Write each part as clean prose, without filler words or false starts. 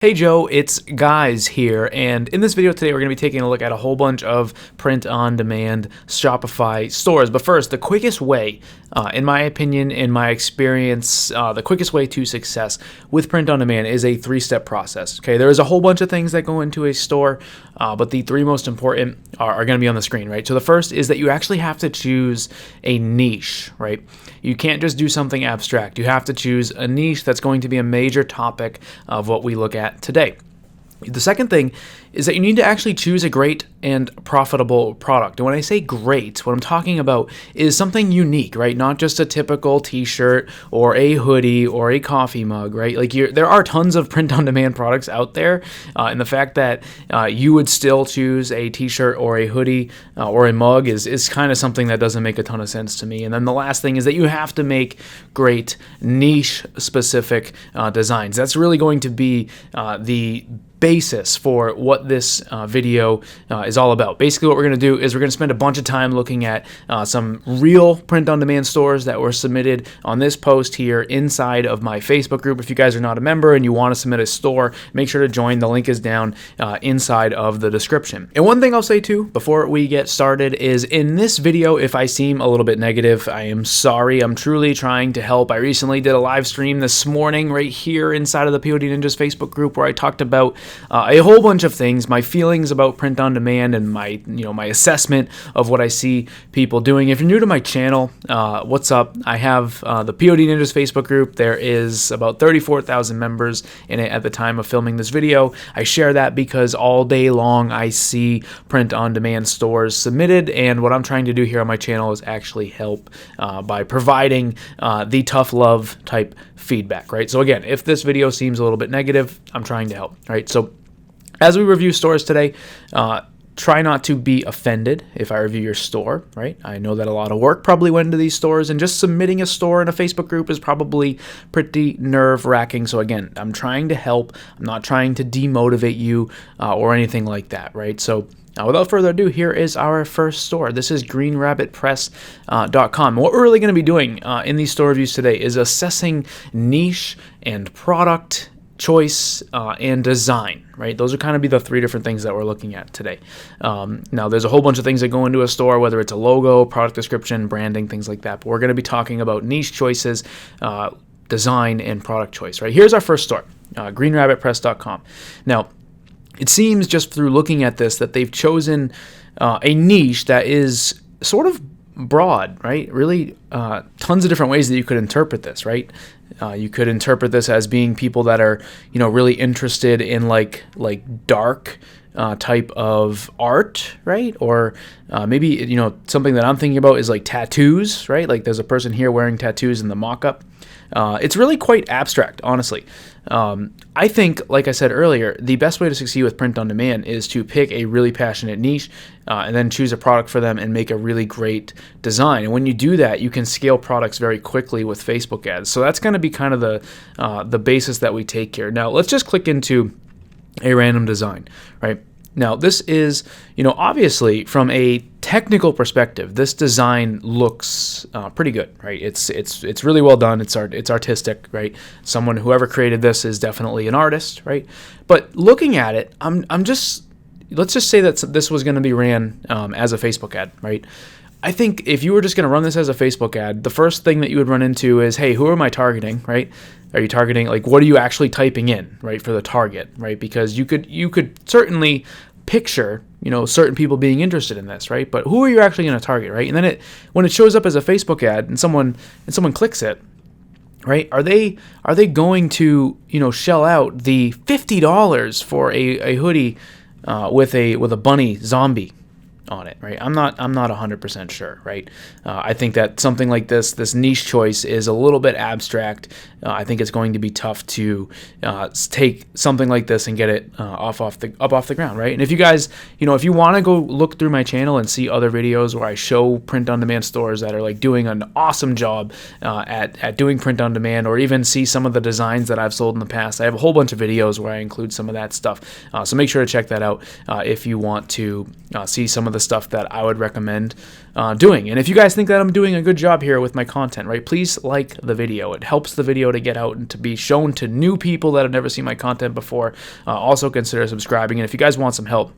Hey Joe, it's Guys here, and in this video today we're going to be taking a look at a whole bunch of print-on-demand Shopify stores. But first, the quickest way, in my opinion, in my experience, the quickest way to success with print-on-demand is a three-step process. Okay, there's a whole bunch of things that go into a store, but the three most important are going to be on the screen, right? So the first is that you actually have to choose a niche, right? You can't just do something abstract. You have to choose a niche that's going to be a major topic of what we look at today. The second thing is that you need to actually choose a great and profitable product. And when I say great, what I'm talking about is something unique, right? Not just a typical t-shirt or a hoodie or a coffee mug, right? Like there are tons of print-on-demand products out there, and the fact that you would still choose a t-shirt or a hoodie or a mug is kind of something that doesn't make a ton of sense to me. And then the last thing is that you have to make great niche-specific designs. That's really going to be the basis for what this video is all about. Basically what we're going to do is we're going to spend a bunch of time looking at some real print-on-demand stores that were submitted on this post here inside of my Facebook group. If you guys are not a member and you want to submit a store, make sure to join. The link is down inside of the description. And one thing I'll say too before we get started is in this video, if I seem a little bit negative, I am sorry. I'm truly trying to help. I recently did a live stream this morning right here inside of the POD Ninjas Facebook group where I talked about a whole bunch of things, my feelings about print on demand and my assessment of what I see people doing. If you're new to my channel, what's up? I have the POD Ninjas Facebook group. There is about 34,000 members in it at the time of filming this video. I share that because all day long I see print on demand stores submitted, and what I'm trying to do here on my channel is actually help by providing the tough love type feedback, right? So again, if this video seems a little bit negative, I'm trying to help, right? So as we review stores today, try not to be offended if I review your store, right? I know that a lot of work probably went into these stores, and just submitting a store in a Facebook group is probably pretty nerve-wracking. So again, I'm trying to help. I'm not trying to demotivate you or anything like that, right? So without further ado, here is our first store. This is greenrabbitpress.com. What we're really going to be doing in these store reviews today is assessing niche and product choice and design, right? Those are kind of be the three different things that we're looking at today. Now, there's a whole bunch of things that go into a store, whether it's a logo, product description, branding, things like that. But we're going to be talking about niche choices, design, and product choice, right? Here's our first store, greenrabbitpress.com. Now, it seems just through looking at this that they've chosen a niche that is sort of broad, right? Really tons of different ways that you could interpret this, right? You could interpret this as being people that are, really interested in like dark type of art, right? Or maybe, something that I'm thinking about is like tattoos, right? Like there's a person here wearing tattoos in the mock-up. It's really quite abstract, honestly. I think, like I said earlier, the best way to succeed with print on demand is to pick a really passionate niche and then choose a product for them and make a really great design. And when you do that, you can scale products very quickly with Facebook ads. So that's going to be kind of the basis that we take here. Now, let's just click into a random design, right? Now, this is, obviously from a technical perspective, this design looks pretty good, right? It's really well done. It's artistic, right? Whoever created this is definitely an artist, right? But looking at it, let's just say that this was going to be ran as a Facebook ad, right? I think if you were just going to run this as a Facebook ad, the first thing that you would run into is, hey, who am I targeting, right? Are you targeting, what are you actually typing in, right, for the target, right? Because you could certainly picture, certain people being interested in this, right? But who are you actually going to target, right? And then when it shows up as a Facebook ad and someone clicks it, right? Are they going to, shell out the $50 for a hoodie with a bunny zombie on it, right? I'm not 100% sure, right? I think that something like this niche choice is a little bit abstract. I think it's going to be tough to take something like this and get it up off the ground, right? And if you guys, if you want to go look through my channel and see other videos where I show print-on-demand stores that are doing an awesome job at doing print-on-demand, or even see some of the designs that I've sold in the past, I have a whole bunch of videos where I include some of that stuff. So make sure to check that out if you want to see some of the the stuff that I would recommend doing. And if you guys think that I'm doing a good job here with my content, right, please like the video. It helps the video to get out and to be shown to new people that have never seen my content before. Also consider subscribing. And if you guys want some help,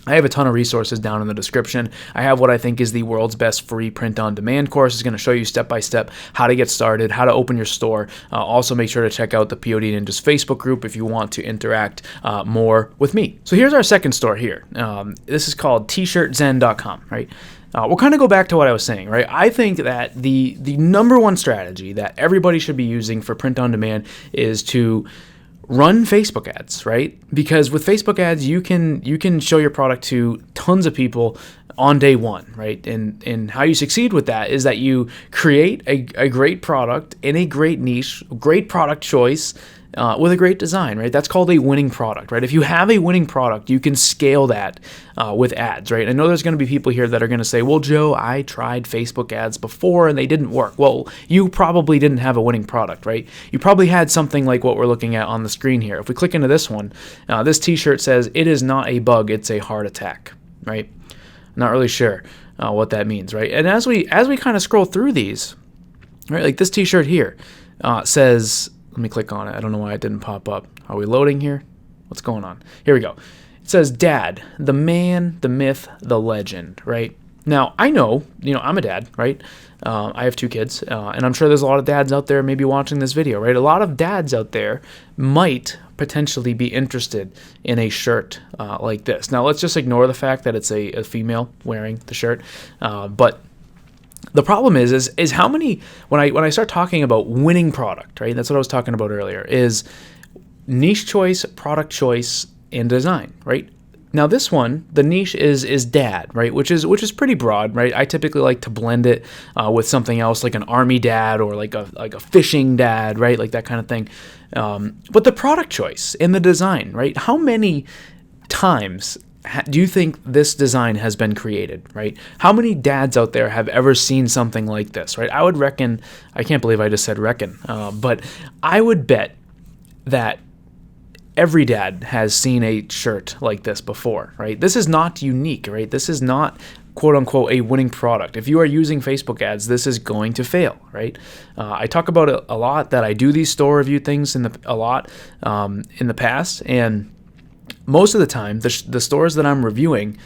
I have a ton of resources down in the description. I have what I think is the world's best free print-on-demand course. It's going to show you step-by-step how to get started, how to open your store. Also, make sure to check out the POD Ninjas Facebook group if you want to interact more with me. So here's our second store here. This is called tshirtzen.com, right? We'll kind of go back to what I was saying, right? I think that the number one strategy that everybody should be using for print-on-demand is to run Facebook ads, right? Because with Facebook ads, you can show your product to tons of people on day one, right? And how you succeed with that is that you create a great product in a great niche, great product choice, with a great design, right? That's called a winning product, right? If you have a winning product, you can scale that with ads, right? I know there's going to be people here that are going to say, well, Joe, I tried Facebook ads before and they didn't work. Well, you probably didn't have a winning product, right? You probably had something like what we're looking at on the screen here. If we click into this one, this t-shirt says, "It is not a bug, it's a heart attack," right? Not really sure what that means, right? And as we kind of scroll through these, right, like this t-shirt here says, let me click on it. I don't know why it didn't pop up. Are we loading here? What's going on? Here we go. It says, "Dad, the man, the myth, the legend," right? Now, I know, I'm a dad, right? I have 2 kids, and I'm sure there's a lot of dads out there maybe watching this video, right? A lot of dads out there might potentially be interested in a shirt like this. Now, let's just ignore the fact that it's a female wearing the shirt, but the problem is how many, when I start talking about winning product, right? That's what I was talking about earlier, is niche choice, product choice, and design, right? Now this one, the niche is dad, right? Which is pretty broad, right? I typically like to blend it with something else, like an army dad or like a fishing dad, right? Like that kind of thing. But the product choice and the design, right? How many times do you think this design has been created, right? How many dads out there have ever seen something like this, right? I would reckon, I can't believe I just said reckon, but I would bet that every dad has seen a shirt like this before, right? This is not unique, right? This is not quote unquote a winning product. If you are using Facebook ads, this is going to fail, right? I talk about it a lot that I do these store review things in the past, and most of the time, the stores that I'm reviewing,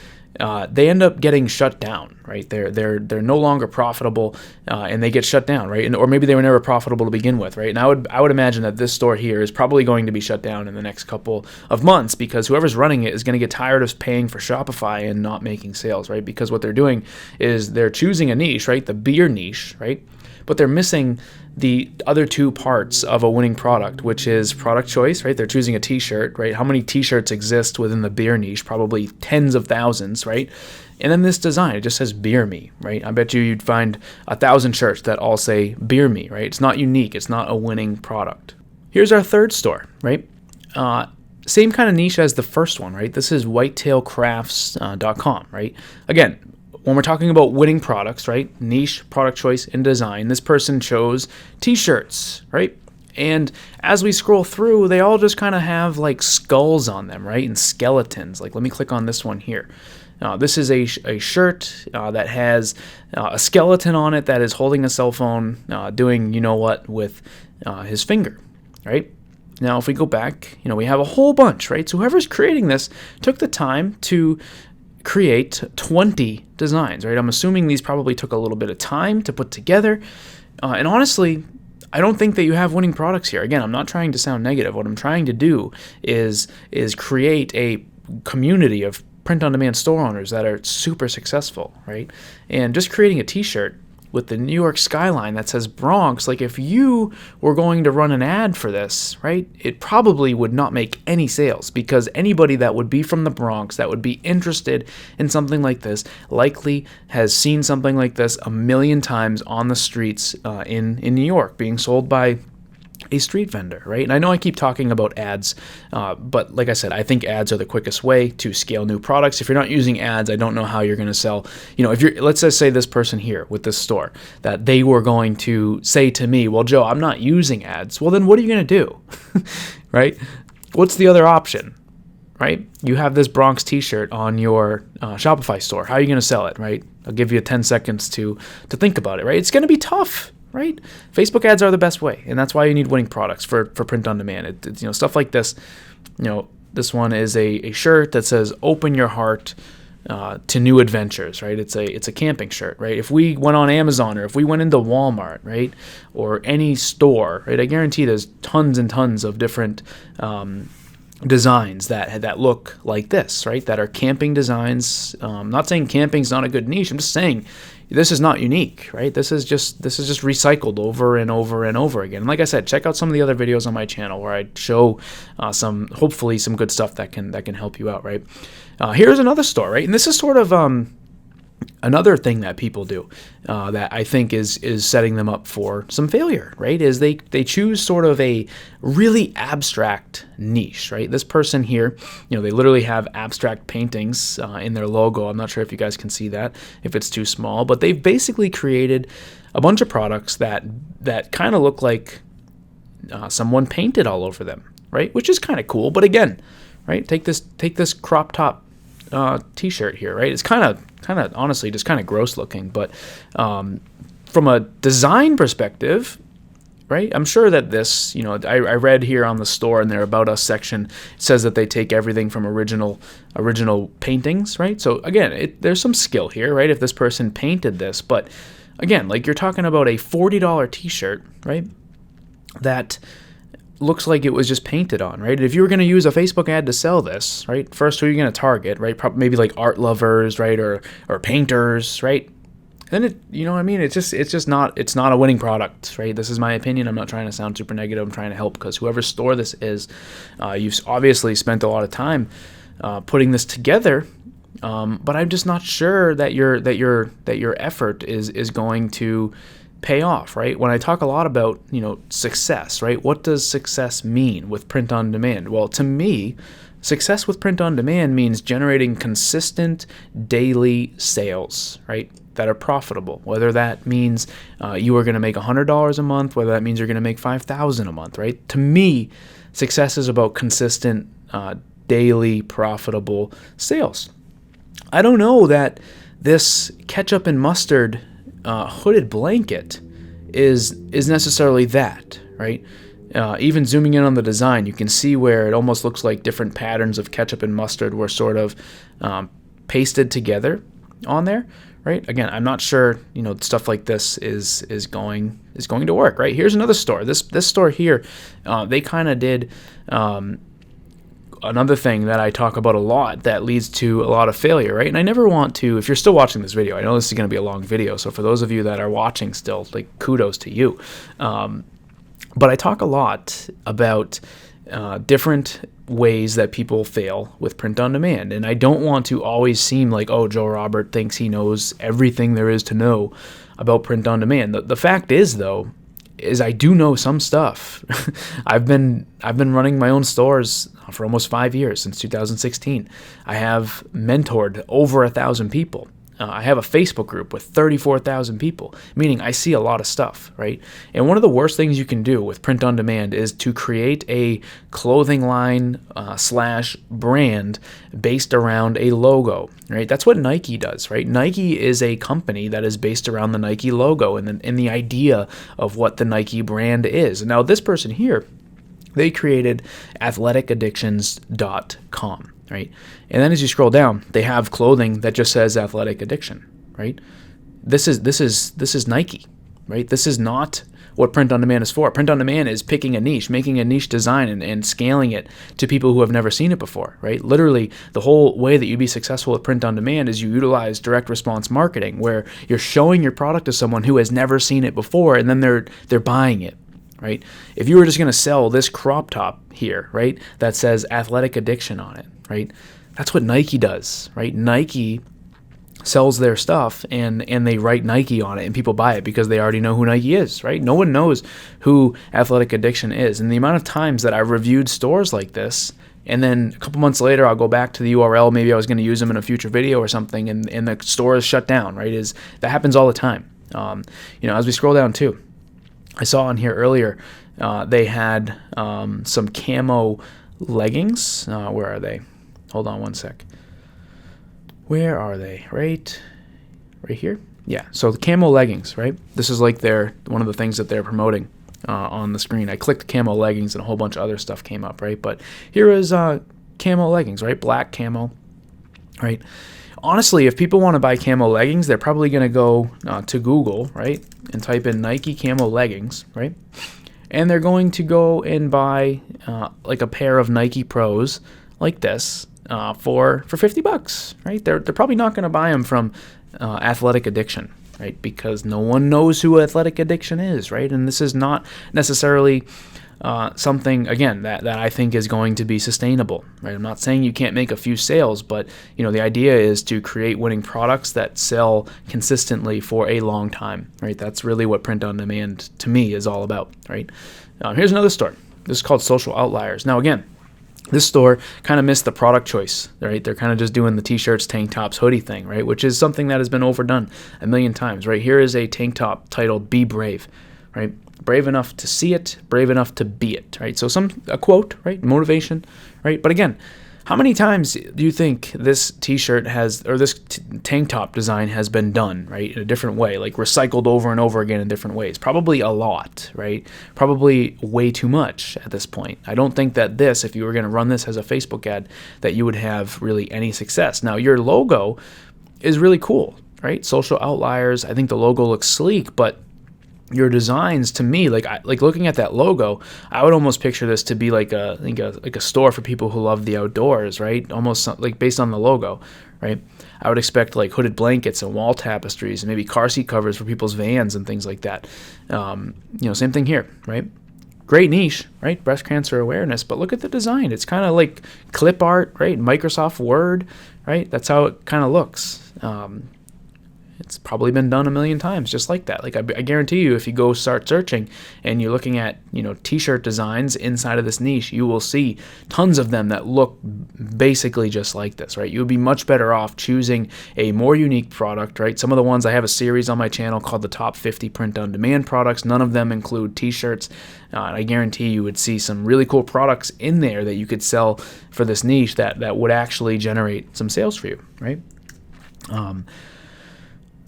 they end up getting shut down, right? They're no longer profitable, and they get shut down, right? Or maybe they were never profitable to begin with, right? And I would imagine that this store here is probably going to be shut down in the next couple of months because whoever's running it is going to get tired of paying for Shopify and not making sales, right? Because what they're doing is they're choosing a niche, right? The beer niche, right? But they're missing the other 2 parts of a winning product, which is product choice, right? They're choosing a t-shirt, right? How many t-shirts exist within the beer niche? Probably tens of thousands, right? And then this design, it just says beer me, right? I bet you'd find 1,000 shirts that all say beer me, right? It's not unique. It's not a winning product. Here's our third store, right? Same kind of niche as the first one, right? This is whitetailcrafts.com, right? Again, when we're talking about winning products, right? Niche, product choice, and design, this person chose t-shirts, right? And as we scroll through, they all just kind of have like skulls on them, right? And skeletons. Like, let me click on this one here. This is a shirt that has a skeleton on it that is holding a cell phone, doing you-know-what with his finger, right? Now, if we go back, we have a whole bunch, right? So whoever's creating this took the time to create 20 designs, right? I'm assuming these probably took a little bit of time to put together. And honestly, I don't think that you have winning products here. Again, I'm not trying to sound negative. What I'm trying to do is create a community of print-on-demand store owners that are super successful, right? And just creating a t-shirt with the New York skyline that says Bronx, like if you were going to run an ad for this, right, it probably would not make any sales because anybody that would be from the Bronx that would be interested in something like this likely has seen something like this a million times on the streets in New York being sold by a street vendor, right? And I know I keep talking about ads, but like I said, I think ads are the quickest way to scale new products. If you're not using ads, I don't know how you're going to sell. If let's just say this person here with this store, that they were going to say to me, well, Joe, I'm not using ads. Well, then what are you going to do? Right? What's the other option? right? You have this Bronx t-shirt on your Shopify store. How are you going to sell it, right? I'll give you 10 seconds to think about it, right? It's going to be tough, right? Facebook ads are the best way, and that's why you need winning products for print on demand. It's stuff like this. This one is a shirt that says "Open your heart to new adventures," right? It's a camping shirt, right? If we went on Amazon or if we went into Walmart, right, or any store, right, I guarantee there's tons and tons of different designs that look like this, right? That are camping designs. I'm not saying camping's not a good niche. I'm just saying this is not unique, right? This is just recycled over and over and over again. And like I said, check out some of the other videos on my channel where I show hopefully some good stuff that can help you out, right? Here's another store, right? And this is sort of another thing that people do that I think is setting them up for some failure, right? Is they choose sort of a really abstract niche, right? This person here, they literally have abstract paintings in their logo. I'm not sure if you guys can see that, if it's too small, but they've basically created a bunch of products that kind of look like someone painted all over them, right? Which is kind of cool. But again, right? Take this crop top t-shirt here, right? It's kind of honestly just kind of gross looking, but from a design perspective, right? I'm sure that this, I read here on the store in their About Us section, it says that they take everything from original paintings, right? So again, there's some skill here, right? If this person painted this, but again, like you're talking about a $40 t-shirt, right? That looks like it was just painted on, right? If you were going to use a Facebook ad to sell this, right? First, who are you going to target, right? Probably maybe like art lovers, right? Or painters, right? Then it's not a winning product, right? This is my opinion. I'm not trying to sound super negative. I'm trying to help because whoever store this is, you've obviously spent a lot of time putting this together. But I'm just not sure that your effort is going to pay off, right? When I talk a lot about, success, right? What does success mean with print on demand? Well, to me, success with print on demand means generating consistent daily sales, right? That are profitable. Whether that means you are going to make $100 a month, whether that means you're going to make $5,000 a month, right? To me, success is about consistent daily profitable sales. I don't know that this ketchup and mustard hooded blanket is necessarily that, right? Even zooming in on the design, you can see where it almost looks like different patterns of ketchup and mustard were sort of pasted together on there, right? Again, I'm not sure, stuff like this is going to work, right? Here's another store. This store here, they kind of did another thing that I talk about a lot that leads to a lot of failure, right? And I never want to, if you're still watching this video, I know this is going to be a long video, so for those of you that are watching still, like, kudos to you. But I talk a lot about different ways that people fail with print on demand, and I don't want to always seem like, oh, Joe Robert thinks he knows everything there is to know about print on demand. The fact is, though, is I do know some stuff. I've been running my own stores for almost 5 years, since 2016. I have mentored over 1,000 people. I have a Facebook group with 34,000 people, meaning I see a lot of stuff, right? And one of the worst things you can do with print on demand is to create a clothing line / brand based around a logo, right? That's what Nike does, right? Nike is a company that is based around the Nike logo and the idea of what the Nike brand is. Now, this person here, they created athleticiaddictions.com. Right? And then as you scroll down, they have clothing that just says athletic addiction, right? This is Nike, right? This is not what print on demand is for. Print on demand is picking a niche, making a niche design and scaling it to people who have never seen it before, right? Literally, the whole way that you'd be successful with print on demand is you utilize direct response marketing, where you're showing your product to someone who has never seen it before, and then they're buying it. Right? If you were just going to sell this crop top here, right, that says athletic addiction on it, right? That's what Nike does, right? Nike sells their stuff and they write Nike on it and people buy it because they already know who Nike is, right? No one knows who athletic addiction is. And the amount of times that I've reviewed stores like this, and then a couple months later, I'll go back to the URL. Maybe I was going to use them in a future video or something, and the store is shut down, right? That happens all the time. As we scroll down too, I saw on here earlier, they had some Camo Leggings. Where are they? Hold on one sec. Where are they? Right here? Yeah, so the Camo Leggings, right? This is like one of the things that they're promoting on the screen. I clicked Camo Leggings and a whole bunch of other stuff came up, right? But here is Camo Leggings, right? Black camo, right? Honestly, if people want to buy Camo Leggings, they're probably going to go to Google, right? And type in Nike Camo Leggings, right? And they're going to go and buy like a pair of Nike Pros like this for $50, right? They're probably not going to buy them from Athletic Addiction, right? Because no one knows who Athletic Addiction is, right? And this is not necessarily something, again, that I think is going to be sustainable, right? I'm not saying you can't make a few sales, but the idea is to create winning products that sell consistently for a long time, right? That's really what print on demand to me is all about, right? Here's another store. This is called Social Outliers. Now, again, this store kind of missed the product choice, right? They're kind of just doing the t-shirts, tank tops, hoodie thing, right? Which is something that has been overdone a million times, right? Here is a tank top titled "Be Brave," right? Brave enough to see it, brave enough to be it, right? So a quote, right? Motivation, right? But again, how many times do you think this t-shirt or this tank top design has been done, right? In a different way, like recycled over and over again in different ways? Probably a lot, right? Probably way too much at this point. I don't think that if you were going to run this as a Facebook ad, that you would have really any success. Now, your logo is really cool, right? Social Outliers, I think the logo looks sleek, but your designs, to me, like looking at that logo, I would almost picture this to be like a store for people who love the outdoors, right? Almost like based on the logo, right? I would expect like hooded blankets and wall tapestries and maybe car seat covers for people's vans and things like that. Same thing here, right? Great niche, right? Breast cancer awareness, but look at the design. It's kind of like clip art, right? Microsoft Word, right? That's how it kind of looks. It's probably been done a million times just like that. Like I guarantee you, if you go start searching and you're looking at, t-shirt designs inside of this niche, you will see tons of them that look basically just like this, right? You would be much better off choosing a more unique product, right? Some of the ones, I have a series on my channel called the Top 50 Print on Demand Products. None of them include t-shirts. I guarantee you would see some really cool products in there that you could sell for this niche that would actually generate some sales for you, right?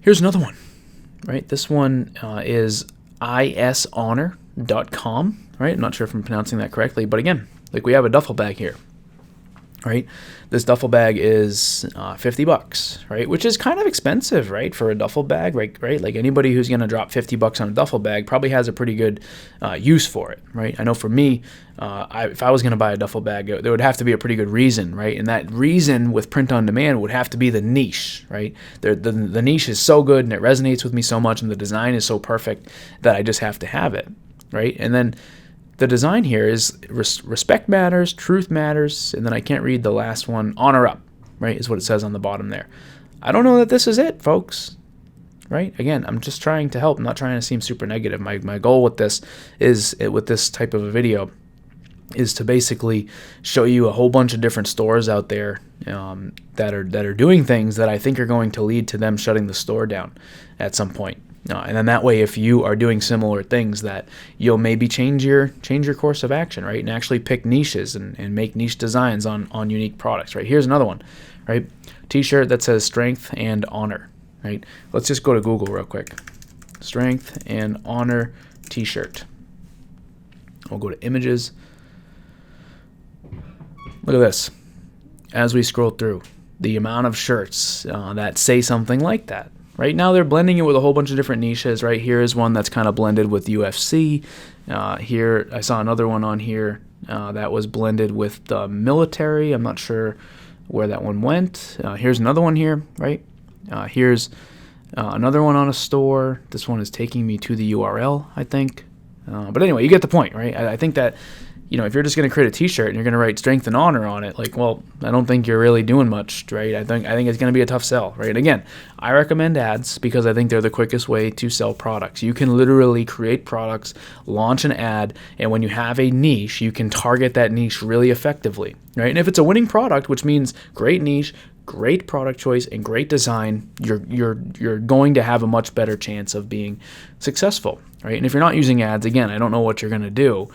Here's another one, right? This one is ishonor.com, right? I'm not sure if I'm pronouncing that correctly, but again, like we have a duffel bag here, right? This duffel bag is $50, right? Which is kind of expensive, right? For a duffel bag, right? Like anybody who's going to drop $50 on a duffel bag probably has a pretty good use for it, right? I know for me, if I was going to buy a duffel bag, there would have to be a pretty good reason, right? And that reason with print on demand would have to be the niche, right? The niche is so good and it resonates with me so much and the design is so perfect that I just have to have it, right? And then the design here is respect matters, truth matters, and then I can't read the last one, honor up, right, is what it says on the bottom there. I don't know that this is it, folks, right? Again, I'm just trying to help. I'm not trying to seem super negative. My goal with this with this type of a video, is to basically show you a whole bunch of different stores out there that are doing things that I think are going to lead to them shutting the store down at some point. And then that way, if you are doing similar things, that you'll maybe change your course of action, right? And actually pick niches and make niche designs on unique products, right? Here's another one, right? T-shirt that says strength and honor, right? Let's just go to Google real quick. Strength and honor T-shirt. We'll go to images. Look at this. As we scroll through, the amount of shirts that say something like that. Right now they're blending it with a whole bunch of different niches. Right here is one that's kind of blended with UFC. Here I saw another one on here that was blended with the military. I'm not sure where that one went. Here's another one here. Right. Here's another one on a store. This one is taking me to the URL, I think. But anyway, you get the point, right? I think that, if you're just going to create a T-shirt and you're going to write strength and honor on it, like, well, I don't think you're really doing much, right? I think it's going to be a tough sell, right? Again, I recommend ads because I think they're the quickest way to sell products. You can literally create products, launch an ad, and when you have a niche, you can target that niche really effectively, right? And if it's a winning product, which means great niche, great product choice, and great design, you're going to have a much better chance of being successful, right? And if you're not using ads, again, I don't know what you're going to do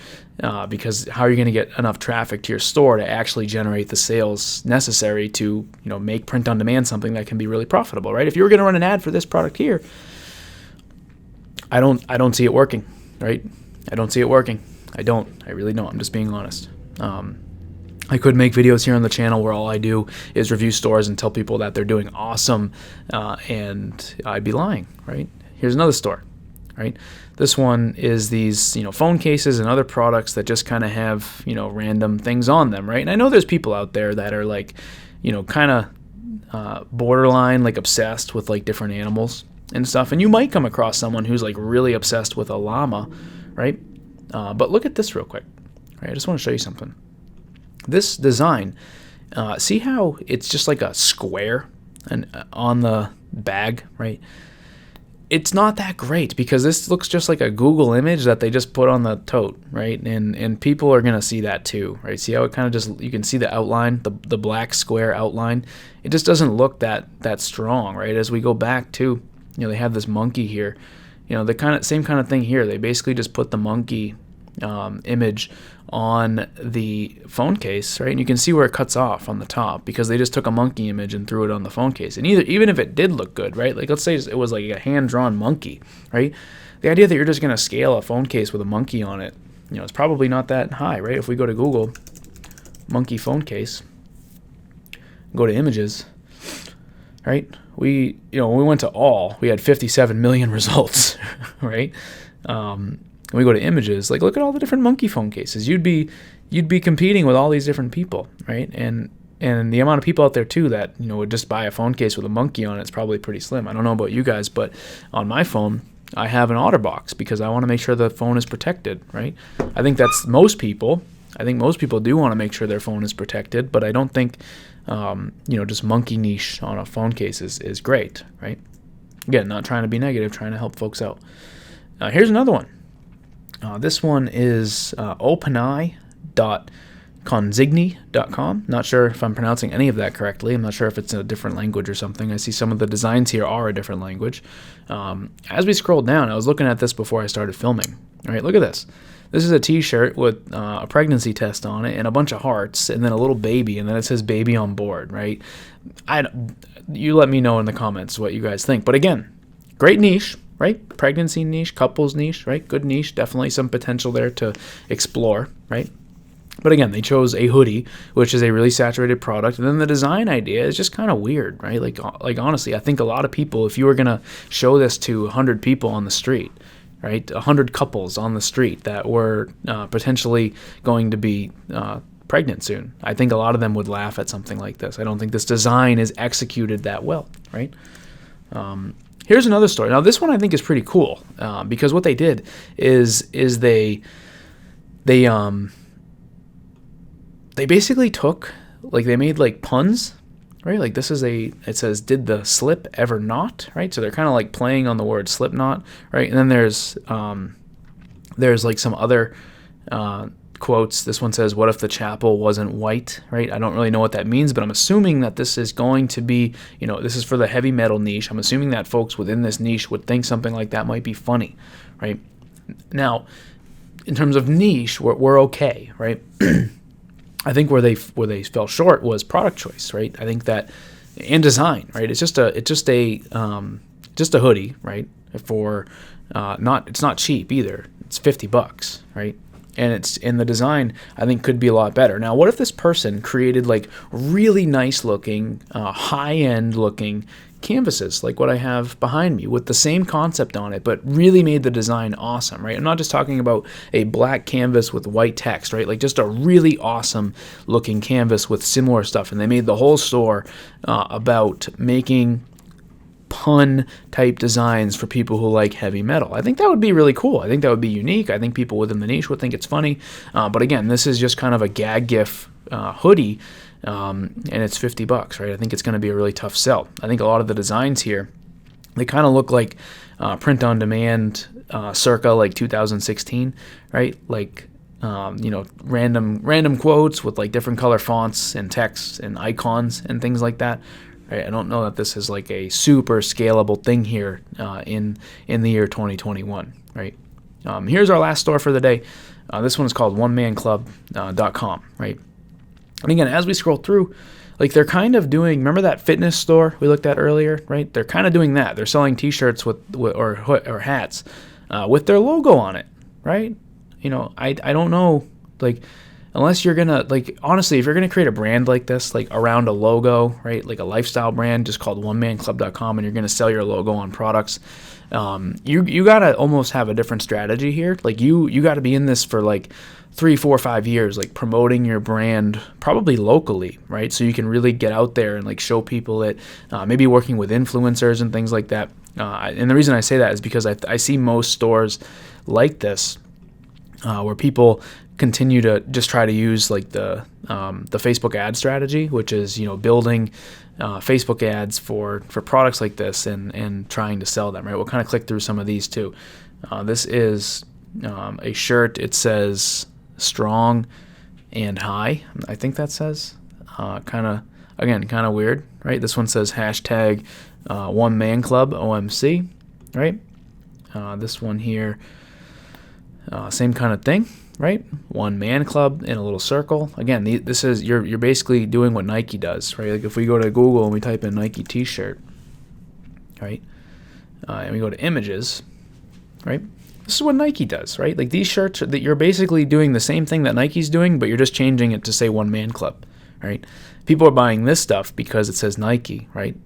because how are you going to get enough traffic to your store to actually generate the sales necessary to, make print on demand something that can be really profitable, right? If you were going to run an ad for this product here, I don't see it working, right? I don't see it working. I really don't. I'm just being honest. I could make videos here on the channel where all I do is review stores and tell people that they're doing awesome, and I'd be lying, right? Here's another store, right? This one is these, phone cases and other products that just kind of have, random things on them, right? And I know there's people out there that are like, kind of borderline like obsessed with like different animals and stuff. And you might come across someone who's like really obsessed with a llama, right? But look at this real quick, right? I just want to show you something. This design, see how it's just like a square and on the bag, right? It's not that great because this looks just like a Google image that they just put on the tote, right? And people are gonna see that too, right? See how it kind of just, you can see the outline, the black square outline. It just doesn't look that strong, right? As we go back to, they have this monkey here, the same kind of thing here. They basically just put the monkey image on the phone case, right? And you can see where it cuts off on the top because they just took a monkey image and threw it on the phone case. And even if it did look good, right? Like let's say it was like a hand-drawn monkey, right? The idea that you're just going to scale a phone case with a monkey on it, it's probably not that high, right? If we go to Google, monkey phone case, go to images, right? When we went to all, we had 57 million results, right? When we go to images, like look at all the different monkey phone cases. You'd be competing with all these different people, right? And the amount of people out there too that would just buy a phone case with a monkey on it's probably pretty slim. I don't know about you guys, but on my phone I have an OtterBox because I want to make sure the phone is protected, right? I think that's most people. I think most people do want to make sure their phone is protected, but I don't think just monkey niche on a phone case is great, right? Again, not trying to be negative, trying to help folks out. Here's another one. This one is openeye.consigny.com. Not sure if I'm pronouncing any of that correctly. I'm not sure if it's a different language or something. I see some of the designs here are a different language. As we scroll down, I was looking at this before I started filming. All right, look at this. This is a t-shirt with a pregnancy test on it and a bunch of hearts and then a little baby, and then it says baby on board, right? You let me know in the comments what you guys think. But again, great niche. Right? Pregnancy niche, couples niche, right? Good niche, definitely some potential there to explore, right? But again, they chose a hoodie, which is a really saturated product, and then the design idea is just kind of weird, right? Like honestly, I think a lot of people, if you were gonna show this to 100 people on the street, right? 100 couples on the street that were potentially going to be pregnant soon, I think a lot of them would laugh at something like this. I don't think this design is executed that well, right? Here's another story. Now, this one I think is pretty cool because what they did is they basically took, like, they made like puns, right? Like this is it says, did the slip ever not, right? So they're kind of like playing on the word slip knot, right? And then there's like some other quotes. This one says, what if the chapel wasn't white, right? I don't really know what that means, but I'm assuming that this is going to be, this is for the heavy metal niche. I'm assuming that folks within this niche would think something like that might be funny, right? Now, in terms of niche, we're okay, right? I think where they fell short was product choice, right? I think that, and design, right? It's just a hoodie, right? For it's not cheap either. It's $50, right? And the design, I think, could be a lot better. Now, what if this person created like really nice looking, high end looking canvases like what I have behind me with the same concept on it, but really made the design awesome, right? I'm not just talking about a black canvas with white text, right? Like just a really awesome looking canvas with similar stuff. And they made the whole store about making pun type designs for people who like heavy metal. I think that would be really cool. I think that would be unique. I think people within the niche would think it's funny. But again, this is just kind of a gag gif hoodie, and it's $50, right? I think it's going to be a really tough sell. I think a lot of the designs here, they kind of look like print on demand circa like 2016, right? Like random quotes with like different color fonts and texts and icons and things like that. Right? I don't know that this is like a super scalable thing here in the year 2021, right? Here's our last store for the day. This one is called onemanclub.com, right? And again, as we scroll through, like they're kind of doing, remember that fitness store we looked at earlier, right? They're kind of doing that. They're selling t-shirts or hats with their logo on it, right? I don't know, like, unless you're gonna, like, honestly, if you're gonna create a brand like this, like around a logo, right, like a lifestyle brand just called onemanclub.com, and you're gonna sell your logo on products, you gotta almost have a different strategy here. Like you gotta be in this for like 3, 4, 5 years, like promoting your brand probably locally, right? So you can really get out there and like show people it, maybe working with influencers and things like that. And the reason I say that is because I see most stores like this where people continue to just try to use like the Facebook ad strategy, which is building Facebook ads for products like this and trying to sell them, right? We'll kind of click through some of these too. This is a shirt. It says strong and high. I think that says kind of weird, right? This one says hashtag one man club OMC, right? This one here, same kind of thing, right? One man club in a little circle. Again, this is you're basically doing what Nike does, right? Like if we go to Google and we type in Nike t-shirt, right? And we go to images, right? This is what Nike does, right? Like these shirts, that you're basically doing the same thing that Nike's doing, but you're just changing it to say one man club, right? People are buying this stuff because it says Nike, right?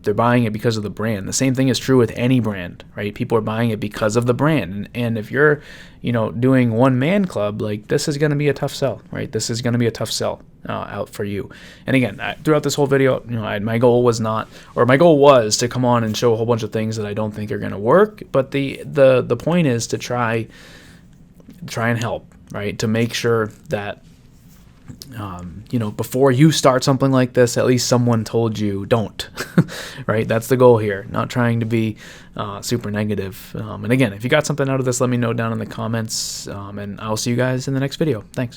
They're buying it because of the brand. The same thing is true with any brand, right? People are buying it because of the brand. And if you're, doing one man club, like this is going to be a tough sell, right? This is going to be a tough sell out for you. And again, throughout this whole video, my goal was to come on and show a whole bunch of things that I don't think are going to work. But the point is to try and help, right? To make sure that before you start something like this, at least someone told you don't, right? That's the goal here, not trying to be super negative. And again, if you got something out of this, let me know down in the comments, and I'll see you guys in the next video. Thanks.